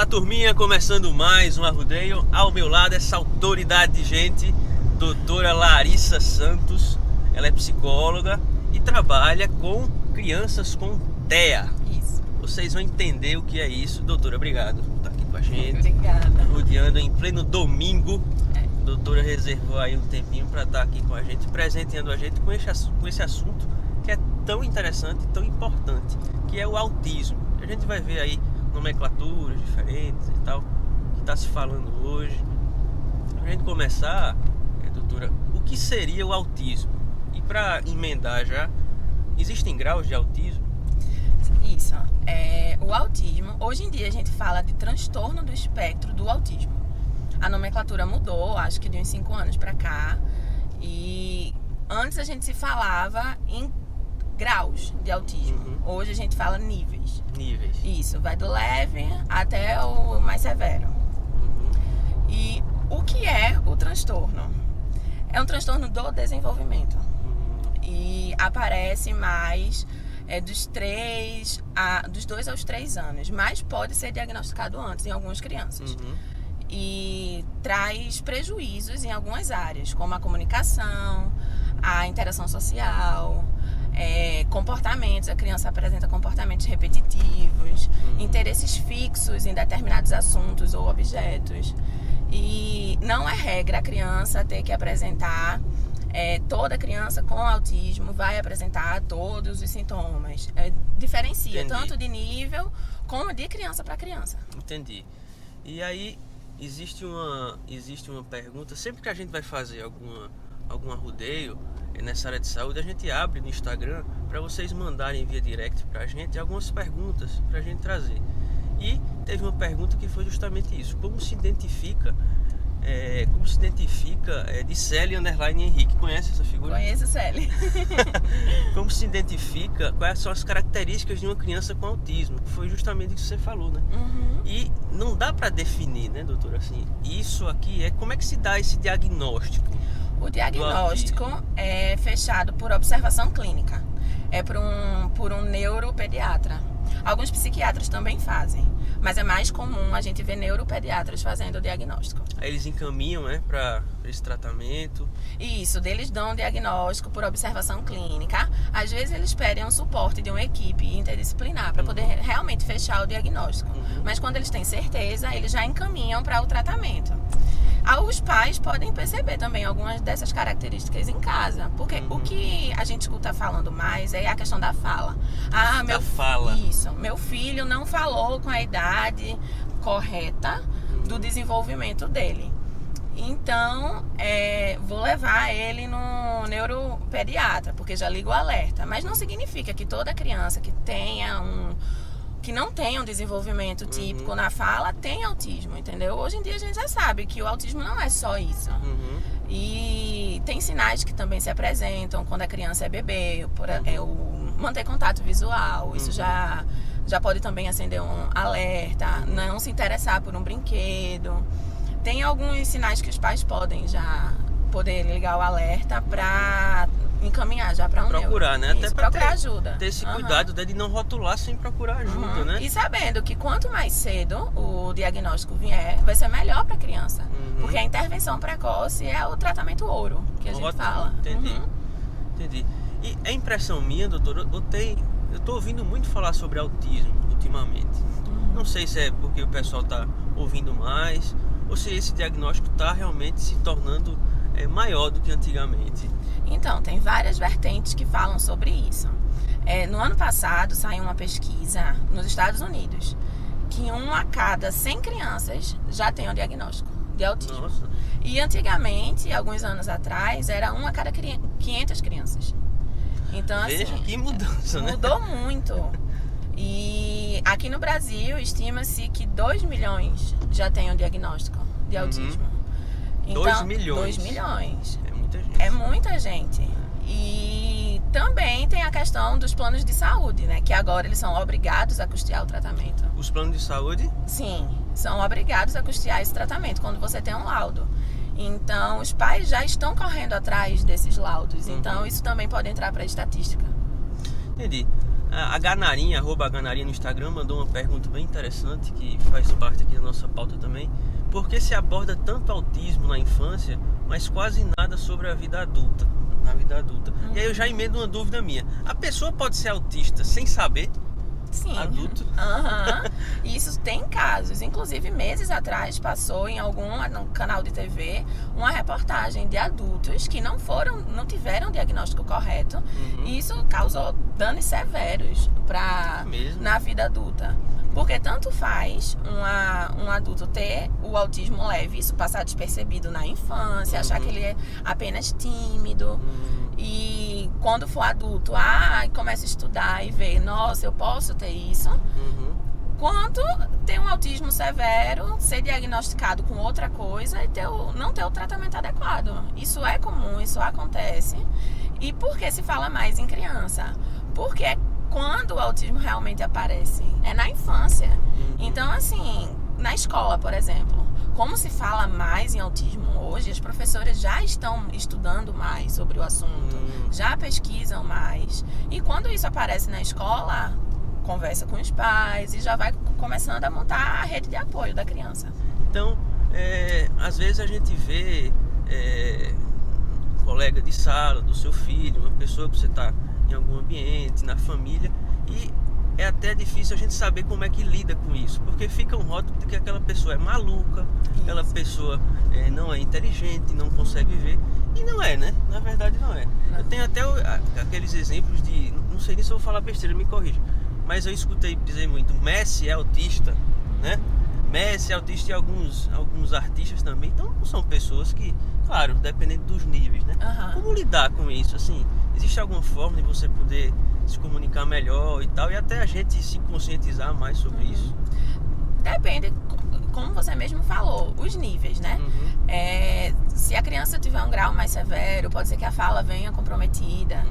Fala turminha, começando mais um Arrudeio. Ao meu lado essa autoridade de gente, doutora Larissa Santos. Ela é psicóloga e trabalha com crianças com TEA. Isso. Vocês vão entender o que é isso. Doutora, obrigado por estar aqui com a gente. Obrigada. Rodeando em pleno domingo. A doutora reservou aí um tempinho para estar aqui com a gente, presenteando a gente com esse assunto que é tão interessante e tão importante, que é o autismo. A gente vai ver aí nomenclaturas diferentes e tal, que está se falando hoje. Pra gente começar, doutora, o que seria o autismo? E para emendar já, existem graus de autismo? Isso. O autismo, hoje em dia a gente fala de transtorno do espectro do autismo. A nomenclatura mudou, acho que de uns 5 anos para cá. E antes a gente se falava em graus de autismo. Hoje a gente fala níveis. Níveis. Isso, vai do leve até o mais severo. E o que é o transtorno? É um transtorno do desenvolvimento. E aparece mais dos 2 aos 3 anos, mas pode ser diagnosticado antes em algumas crianças. E traz prejuízos em algumas áreas, como a comunicação, a interação social, comportamentos. A criança apresenta comportamentos repetitivos, interesses fixos em determinados assuntos ou objetos. E não é regra a criança ter que apresentar, toda criança com autismo vai apresentar todos os sintomas. Diferencia. Entendi. Tanto de nível como de criança para criança. Entendi. E aí existe uma pergunta, sempre que a gente vai fazer algum arrudeio nessa área de saúde, a gente abre no Instagram para vocês mandarem via direct pra gente algumas perguntas pra gente trazer. E teve uma pergunta que foi justamente isso: como se identifica de Célia _ Henrique. Conhece essa figura? Conheço, Célia. Como se identifica, quais são as características de uma criança com autismo? Foi justamente isso que você falou, né? E não dá para definir, né, doutora? Assim, isso aqui como é que se dá esse diagnóstico? O diagnóstico é fechado por observação clínica. É por um neuropediatra. Alguns psiquiatras também fazem, mas é mais comum a gente ver neuropediatras fazendo o diagnóstico. Aí eles encaminham, para esse tratamento? Isso, eles dão um diagnóstico por observação clínica. Às vezes eles pedem um suporte de uma equipe interdisciplinar para poder realmente fechar o diagnóstico. Mas quando eles têm certeza, eles já encaminham para o tratamento. Os pais podem perceber também algumas dessas características em casa, porque o que a gente escuta falando mais é a questão da fala. Fala. Isso, meu filho não falou com a idade correta do desenvolvimento dele. Então, vou levar ele no neuropediatra, porque já liga o alerta. Mas não significa que toda criança que não tenha um desenvolvimento típico na fala tem autismo, entendeu? Hoje em dia a gente já sabe que o autismo não é só isso. E tem sinais que também se apresentam quando a criança é bebê, o manter contato visual, isso já pode também acender um alerta, não se interessar por um brinquedo. Tem alguns sinais que os pais podem já poder ligar o alerta para encaminhar já para um procurar, né? Isso, até para procurar ajuda. Ter esse cuidado de não rotular sem procurar ajuda, né? E sabendo que quanto mais cedo o diagnóstico vier, vai ser melhor para a criança. Porque a intervenção precoce é o tratamento ouro que a gente fala. Entendi. E é impressão minha, doutora, eu tô ouvindo muito falar sobre autismo ultimamente. Não sei se é porque o pessoal tá ouvindo mais ou se esse diagnóstico tá realmente se tornando maior do que antigamente. Então, tem várias vertentes que falam sobre isso. No ano passado, saiu uma pesquisa nos Estados Unidos que 1 a cada 100 crianças já tem um diagnóstico de autismo. Nossa. E antigamente, alguns anos atrás, era 1 a cada 500 crianças. Então, Veja assim, que mudança, né? Mudou muito. E aqui no Brasil, estima-se que 2 milhões já têm um diagnóstico de autismo. Então, 2 milhões? 2 milhões. É muita gente. É muita gente. E também tem a questão dos planos de saúde, né? Que agora eles são obrigados a custear o tratamento. Os planos de saúde? Sim, são obrigados a custear esse tratamento quando você tem um laudo. Então, os pais já estão correndo atrás desses laudos. Então, isso também pode entrar para a estatística. Entendi. A Ganarinha, @Ganarinha no Instagram, mandou uma pergunta bem interessante que faz parte aqui da nossa pauta também. Por que se aborda tanto autismo na infância, mas quase nada sobre a vida adulta? Na vida adulta. E aí eu já emendo uma dúvida minha. A pessoa pode ser autista sem saber? Sim. Adulto? Isso tem casos. Inclusive, meses atrás passou no canal de TV uma reportagem de adultos que não tiveram o diagnóstico correto. E isso causou danos severos na vida adulta. Porque tanto faz um adulto ter o autismo leve, isso passar despercebido na infância, achar que ele é apenas tímido. E quando for adulto, começa a estudar e ver, nossa, eu posso ter isso. Quanto ter um autismo severo, ser diagnosticado com outra coisa e não ter o tratamento adequado. Isso é comum, isso acontece. E por que se fala mais em criança? Porque é quando o autismo realmente aparece, é na infância. Então, assim, na escola, por exemplo, como se fala mais em autismo hoje, as professoras já estão estudando mais sobre o assunto, já pesquisam mais. E quando isso aparece na escola, conversa com os pais e já vai começando a montar a rede de apoio da criança. Então, às vezes a gente vê um colega de sala do seu filho, uma pessoa que você está em algum ambiente, na família, e é até difícil a gente saber como é que lida com isso, porque fica um rótulo de que aquela pessoa é maluca, aquela pessoa não é inteligente, não consegue ver, e não é, né? Na verdade não é. Não. Eu tenho até aqueles exemplos de, não sei nem se eu vou falar besteira, me corrija, mas eu escutei dizer muito, Messi é autista, né? Messi é autista e alguns artistas também, então são pessoas que, claro, dependendo dos níveis, né? Como lidar com isso, assim? Existe alguma forma de você poder se comunicar melhor e tal, e até a gente se conscientizar mais sobre isso? Depende, como você mesmo falou, os níveis, né? Se a criança tiver um grau mais severo, pode ser que a fala venha comprometida.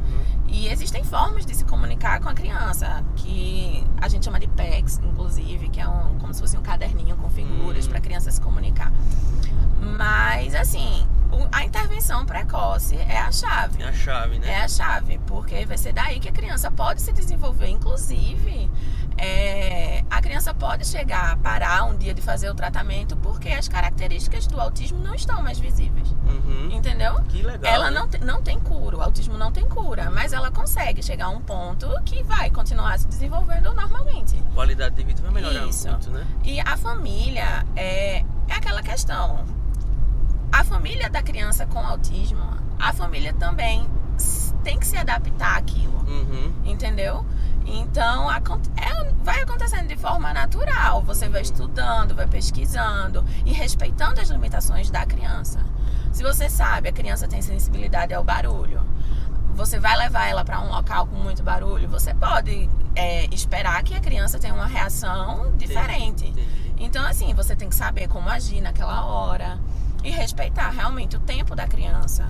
E existem formas de se comunicar com a criança, que a gente chama de PECs, inclusive, que é como se fosse um caderninho com figuras para a criança se comunicar. Mas, assim, a intervenção precoce é a chave. É a chave, né? É a chave, porque vai ser daí que a criança pode se desenvolver. Inclusive, a criança pode chegar a parar um dia de fazer o tratamento porque as características do autismo não estão mais visíveis. Entendeu? Que legal. Ela não tem cura, o autismo não tem cura, mas ela consegue chegar a um ponto que vai continuar se desenvolvendo normalmente. A qualidade de vida vai melhorar muito, né? E a família é aquela questão. A família da criança com autismo, a família também tem que se adaptar àquilo, entendeu? Então, vai acontecendo de forma natural. Você vai estudando, vai pesquisando e respeitando as limitações da criança. Se você sabe, a criança tem sensibilidade ao barulho, você vai levar ela para um local com muito barulho, você pode esperar que a criança tenha uma reação diferente. Então, assim, você tem que saber como agir naquela hora e respeitar realmente o tempo da criança.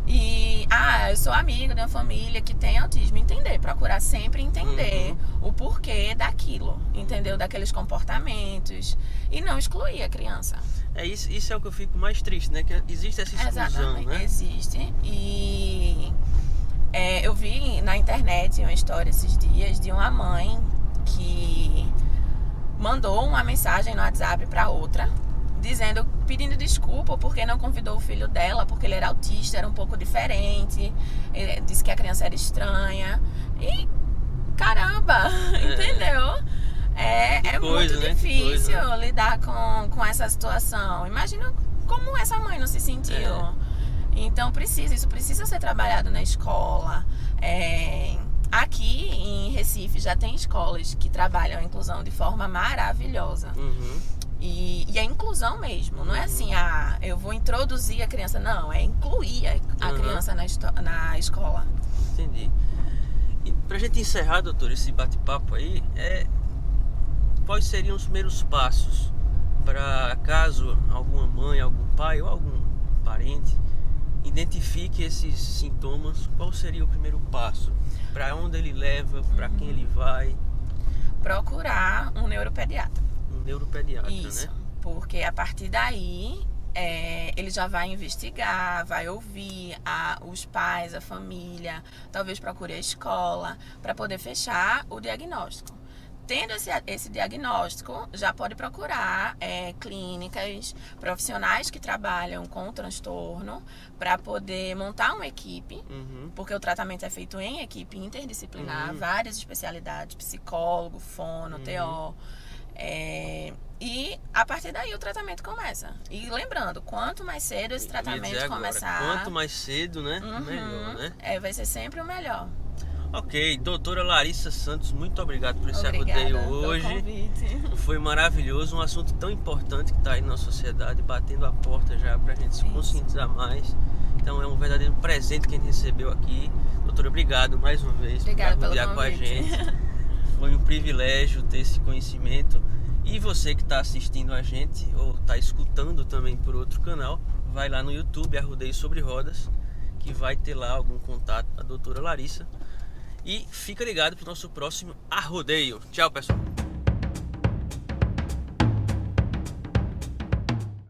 E, eu sou amiga de uma família que tem autismo. Procurar sempre entender o porquê daquilo, entendeu? Daqueles comportamentos e não excluir a criança. Isso é o que eu fico mais triste, né? Que existe essa exclusão, exatamente, né? Existe. E eu vi na internet uma história esses dias de uma mãe que mandou uma mensagem no WhatsApp para outra, pedindo desculpa porque não convidou o filho dela, porque ele era autista, era um pouco diferente, ele disse que a criança era estranha. E caramba, entendeu? É coisa, muito difícil lidar com essa situação. Imagina como essa mãe não se sentiu. Então isso precisa ser trabalhado na escola. Aqui em Recife já tem escolas que trabalham a inclusão de forma maravilhosa. E é inclusão mesmo, não é assim, eu vou introduzir a criança, não, é incluir a criança na escola. Entendi. E pra gente encerrar, doutor, esse bate-papo aí, quais seriam os primeiros passos para caso alguma mãe, algum pai ou algum parente identifique esses sintomas, qual seria o primeiro passo? Para onde ele leva, para quem ele vai? Procurar um neuropediatra. Neuropediatra, isso, né? Porque a partir daí ele já vai investigar, vai ouvir os pais, a família, talvez procure a escola, para poder fechar o diagnóstico. Tendo esse diagnóstico, já pode procurar clínicas, profissionais que trabalham com o transtorno, para poder montar uma equipe, porque o tratamento é feito em equipe interdisciplinar, várias especialidades, psicólogo, fono, TO. E a partir daí o tratamento começa. E lembrando, quanto mais cedo esse tratamento começar... Quanto mais cedo, né? Melhor, né? Vai ser sempre o melhor. Ok, doutora Larissa Santos, muito obrigado por esse arrodeio hoje. Pelo convite. Foi maravilhoso, um assunto tão importante que está aí na sociedade, batendo a porta já para a gente se conscientizar mais. Então é um verdadeiro presente que a gente recebeu aqui. Doutora, obrigado mais uma vez por arrodear com a gente. Foi um privilégio ter esse conhecimento. E você que está assistindo a gente, ou está escutando também por outro canal, vai lá no YouTube, Arrodeio Sobre Rodas, que vai ter lá algum contato da doutora Larissa. E fica ligado para o nosso próximo arrodeio. Tchau, pessoal!